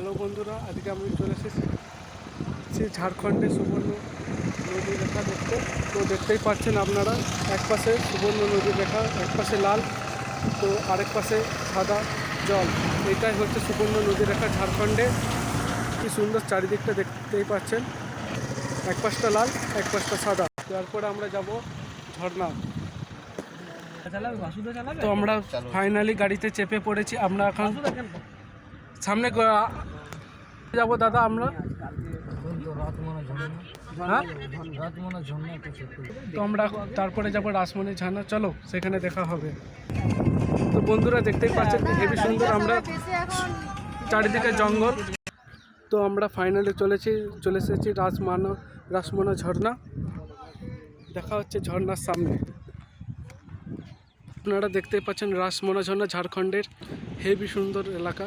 Hello বন্ধুরা, আজকে আমি চলে এসেছি ঝাড়খণ্ডে সুবর্ণ নদী রেখা দেখতে। তো দেখতেই পাচ্ছেন আপনারা, এক পাশে সুবর্ণ নদী রেখা, এক পাশে লাল, তো আরেক পাশে সাদা জল। এটাই হচ্ছে সুবর্ণ নদী রেখা ঝাড়খণ্ডে। কি সুন্দর চারিদিকটা দেখতেই পাচ্ছেন, এক পাশটা লাল, এক পাশটা সাদা। তারপরে আমরা যাব ঝর্ণা। তো আমরা ফাইনালি গাড়িতে চেপে পড়েছি। আমরা এখন সামনে যাব দাদা। আমরা তো আমরা তারপরে যাব রাসমণি ঝর্ণা। চলো সেখানে দেখা হবে। তো বন্ধুরা দেখতেই পাচ্ছেন হেবি সুন্দর, আমরা চারিদিকে জঙ্গল। তো আমরা ফাইনালি চলে এসেছি রাসমণি ঝর্ণা। দেখা হচ্ছে ঝর্ণার সামনে। আপনারা দেখতেই পাচ্ছেন রাসমণি ঝর্ণা ঝাড়খণ্ডের হেবি সুন্দর এলাকা।